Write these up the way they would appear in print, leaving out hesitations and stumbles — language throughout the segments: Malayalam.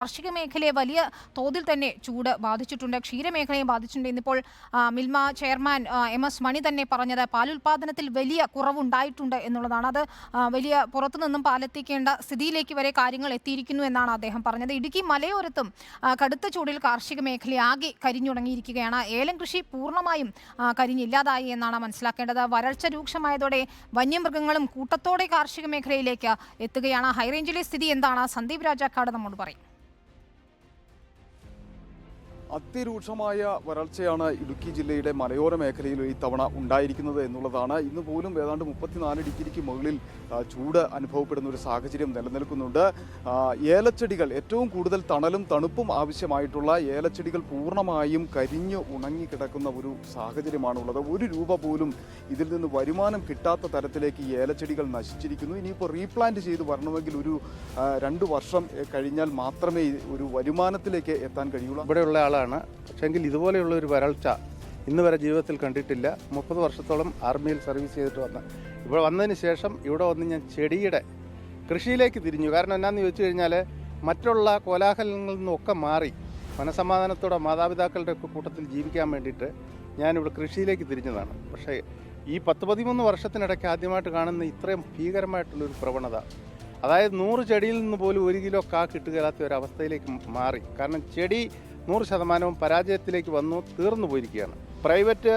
കാർഷിക മേഖലയെ വലിയ തോതിൽ തന്നെ ചൂട് ബാധിച്ചിട്ടുണ്ട്. ക്ഷീരമേഖലയെ ബാധിച്ചിട്ടുണ്ട്. ഇന്നിപ്പോൾ മിൽമ ചെയർമാൻ MS മണി തന്നെ പറഞ്ഞത് പാലുൽപാദനത്തിൽ വലിയ കുറവുണ്ടായിട്ടുണ്ട് എന്നുള്ളതാണ്. അത് വലിയ പുറത്തുനിന്നും പാലെത്തിക്കേണ്ട സ്ഥിതിയിലേക്ക് വരെ കാര്യങ്ങൾ എത്തിയിരിക്കുന്നു എന്നാണ് അദ്ദേഹം പറഞ്ഞത്. ഇടുക്കി മലയോരത്തും കടുത്ത ചൂടിൽ കാർഷിക മേഖല ആകെ കരിഞ്ഞുണങ്ങിയിരിക്കുകയാണ്. ഏലം കൃഷി പൂർണ്ണമായും കരിഞ്ഞില്ലാതായി എന്നാണ് മനസ്സിലാക്കേണ്ടത്. വരൾച്ച രൂക്ഷമായതോടെ വന്യമൃഗങ്ങളും കൂട്ടത്തോടെ കാർഷിക മേഖലയിലേക്ക് എത്തുകയാണ്. ഹൈറേഞ്ചിലെ സ്ഥിതി എന്താണ്? സന്ദീപ് രാജാക്കാട് നമ്മോട് പറയും. അതിരൂക്ഷമായ വരൾച്ചയാണ് ഇടുക്കി ജില്ലയുടെ മലയോര മേഖലയിൽ ഈ തവണ ഉണ്ടായിരിക്കുന്നത് എന്നുള്ളതാണ്. ഇന്ന് പോലും ഏതാണ്ട് 34 ഡിഗ്രിക്ക് മുകളിൽ ചൂട് അനുഭവപ്പെടുന്ന ഒരു സാഹചര്യം നിലനിൽക്കുന്നുണ്ട്. ഏലച്ചെടികൾ ഏറ്റവും കൂടുതൽ തണലും തണുപ്പും ആവശ്യമായിട്ടുള്ള ഏലച്ചെടികൾ പൂർണ്ണമായും കരിഞ്ഞു ഉണങ്ങിക്കിടക്കുന്ന ഒരു സാഹചര്യമാണുള്ളത്. 1 രൂപ പോലും ഇതിൽ നിന്ന് വരുമാനം കിട്ടാത്ത തരത്തിലേക്ക് ഈ ഏലച്ചെടികൾ നശിച്ചിരിക്കുന്നു. ഇനിയിപ്പോൾ റീപ്ലാന്റ് ചെയ്ത് വരണമെങ്കിൽ ഒരു 2 വർഷം കഴിഞ്ഞാൽ മാത്രമേ ഒരു വരുമാനത്തിലേക്ക് എത്താൻ കഴിയുള്ളൂ. ഇവിടെയുള്ള പക്ഷേങ്കിൽ ഇതുപോലെയുള്ള ഒരു വരൾച്ച ഇന്ന് വരെ ജീവിതത്തിൽ കണ്ടിട്ടില്ല. 30 വർഷത്തോളം ആർമിയിൽ സർവീസ് ചെയ്തിട്ട് ഇവിടെ വന്നതിന് ശേഷം ഇവിടെ വന്ന് ഞാൻ ചെടിയുടെ കൃഷിയിലേക്ക് തിരിഞ്ഞു. കാരണം എന്നാന്ന് ചോദിച്ചു കഴിഞ്ഞാൽ മറ്റുള്ള കോലാഹലങ്ങളിൽ നിന്നൊക്കെ മാറി മനസമാധാനത്തോടെ മാതാപിതാക്കളുടെ ഒക്കെ കൂട്ടത്തിൽ ജീവിക്കാൻ വേണ്ടിയിട്ട് ഞാനിവിടെ കൃഷിയിലേക്ക് തിരിഞ്ഞതാണ്. പക്ഷേ ഈ 10-13 വർഷത്തിനിടയ്ക്ക് ആദ്യമായിട്ട് കാണുന്ന ഇത്രയും ഭീകരമായിട്ടുള്ളൊരു പ്രവണത, അതായത് 100 ചെടിയിൽ നിന്ന് പോലും 1 കിലോ കാ കിട്ടുകയില്ലാത്ത ഒരവസ്ഥയിലേക്ക് മാറി. കാരണം ചെടി 100% പരാജയത്തിലേക്ക് വന്നു തീർന്നു പോയിരിക്കുകയാണ്. പ്രൈവറ്റ്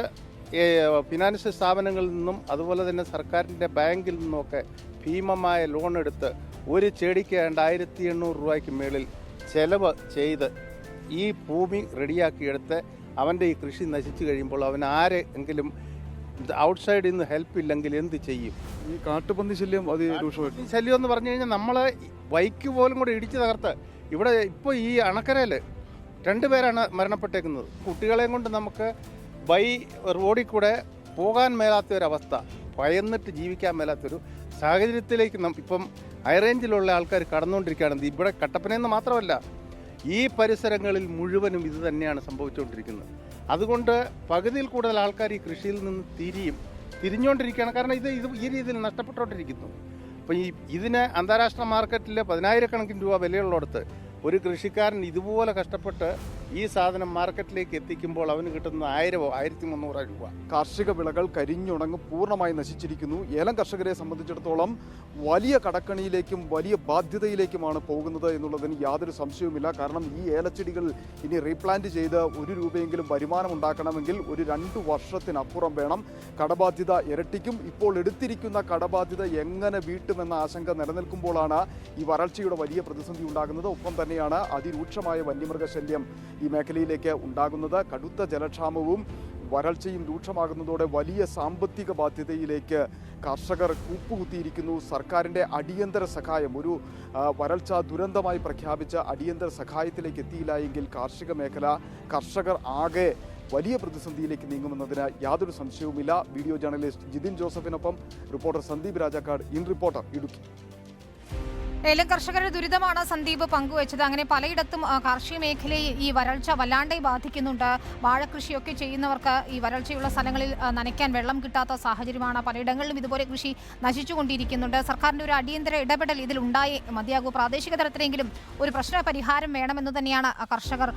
ഫിനാൻഷ്യൽ സ്ഥാപനങ്ങളിൽ നിന്നും അതുപോലെ തന്നെ സർക്കാരിൻ്റെ ബാങ്കിൽ നിന്നുമൊക്കെ ഭീമമായ ലോൺ എടുത്ത് ഒരു ചെടിക്ക് 2800 രൂപയ്ക്ക് മേളിൽ ചെലവ് ചെയ്ത് ഈ ഭൂമി റെഡിയാക്കിയെടുത്ത് അവൻ്റെ ഈ കൃഷി നശിച്ചു കഴിയുമ്പോൾ അവൻ ആരെങ്കിലും ഔട്ട്സൈഡിൽ നിന്ന് ഹെൽപ്പ് ഇല്ലെങ്കിൽ എന്ത് ചെയ്യും? ഈ കാട്ടുപന്നി ശല്യം ശല്യം എന്ന് പറഞ്ഞു കഴിഞ്ഞാൽ നമ്മൾ ബൈക്ക് പോലും കൂടെ ഇടിച്ച് തകർത്ത് ഇവിടെ ഇപ്പോൾ ഈ അണക്കരയിൽ 2 പേരാണ് മരണപ്പെട്ടേക്കുന്നത്. കുട്ടികളെയും കൊണ്ട് നമുക്ക് റോഡിൽ കൂടെ പോകാൻ മേലാത്ത ഒരവസ്ഥ, ഭയന്നിട്ട് ജീവിക്കാൻ മേലാത്തൊരു സാഹചര്യത്തിലേക്ക് ഇപ്പം ഹൈറേഞ്ചിലുള്ള ആൾക്കാർ കടന്നുകൊണ്ടിരിക്കുകയാണ്. ഇവിടെ കട്ടപ്പനയെന്ന് മാത്രമല്ല ഈ പരിസരങ്ങളിൽ മുഴുവനും ഇത് തന്നെയാണ് സംഭവിച്ചുകൊണ്ടിരിക്കുന്നത്. അതുകൊണ്ട് പകുതിയിൽ കൂടുതൽ ആൾക്കാർ ഈ കൃഷിയിൽ നിന്ന് തിരിഞ്ഞുകൊണ്ടിരിക്കുകയാണ്. കാരണം ഇത് ഈ രീതിയിൽ നഷ്ടപ്പെട്ടുകൊണ്ടിരിക്കുന്നു. അപ്പം ഇതിന് അന്താരാഷ്ട്ര മാർക്കറ്റിൽ 10,000 രൂപ വിലയുള്ളിടത്ത് ഒരു കൃഷിക്കാരൻ ഇതുപോലെ കഷ്ടപ്പെട്ട് ഈ സാധനം മാർക്കറ്റിലേക്ക് എത്തിക്കുമ്പോൾ അവന് കിട്ടുന്ന 1000 1300 രൂപ. കാർഷിക വിളകൾ കരിഞ്ഞുണങ്ങും പൂർണ്ണമായി നശിച്ചിരിക്കുന്നു. ഏലം കർഷകരെ സംബന്ധിച്ചിടത്തോളം വലിയ കടക്കണിയിലേക്കും വലിയ ബാധ്യതയിലേക്കുമാണ് പോകുന്നത് എന്നുള്ളതിന് യാതൊരു സംശയവുമില്ല. കാരണം ഈ ഏലച്ചെടികൾ ഇനി റീപ്ലാന്റ് ചെയ്ത് 1 രൂപയെങ്കിലും വരുമാനം ഉണ്ടാക്കണമെങ്കിൽ ഒരു 2 വർഷത്തിനപ്പുറം വേണം. കടബാധ്യത ഇരട്ടിക്കും. ഇപ്പോൾ എടുത്തിരിക്കുന്ന കടബാധ്യത എങ്ങനെ വീട്ടുമെന്ന ആശങ്ക നിലനിൽക്കുമ്പോഴാണ് ഈ വരൾച്ചയുടെ വലിയ പ്രതിസന്ധി ഉണ്ടാകുന്നത്. ഒപ്പം തന്നെയാണ് അതിരൂക്ഷമായ വന്യമൃഗശല്യം ഈ മേഖലയിലേക്ക് ഉണ്ടാകുന്നത്. കടുത്ത ജലക്ഷാമവും വരൾച്ചയും രൂക്ഷമാകുന്നതോടെ വലിയ സാമ്പത്തിക ബാധ്യതയിലേക്ക് കർഷകർ കൂപ്പുകുത്തിയിരിക്കുന്നു. സർക്കാരിൻ്റെ അടിയന്തര സഹായം, ഒരു വരൾച്ച ദുരന്തമായി പ്രഖ്യാപിച്ച അടിയന്തര സഹായത്തിലേക്ക് എത്തിയില്ല എങ്കിൽ കാർഷിക മേഖല, കർഷകർ ആകെ വലിയ പ്രതിസന്ധിയിലേക്ക് നീങ്ങുമെന്നതിന് യാതൊരു സംശയവുമില്ല. വീഡിയോ ജേർണലിസ്റ്റ് ജിതിൻ ജോസഫിനൊപ്പം reporter Sandeep Rajakkad, in reporter, Idukki. ഏലം കർഷകരുടെ ദുരിതമാണ് സന്ദീപ് പങ്കുവച്ചത്. അങ്ങനെ പലയിടത്തും കാർഷിക മേഖലയെ ഈ വരൾച്ച വല്ലാണ്ടേ ബാധിക്കുന്നുണ്ട്. വാഴകൃഷിയൊക്കെ ചെയ്യുന്നവർക്ക് ഈ വരൾച്ചയുള്ള സ്ഥലങ്ങളിൽ നനയ്ക്കാൻ വെള്ളം കിട്ടാത്ത സാഹചര്യമാണ്. പലയിടങ്ങളിലും ഇതുപോലെ കൃഷി നശിച്ചുകൊണ്ടിരിക്കുന്നുണ്ട്. സർക്കാരിൻ്റെ ഒരു അടിയന്തര ഇടപെടൽ ഇതിൽ ഉണ്ടായേ മതിയാകൂ. പ്രാദേശിക തലത്തിലെങ്കിലും ഒരു പ്രശ്ന പരിഹാരം വേണമെന്ന് തന്നെയാണ് കർഷകർ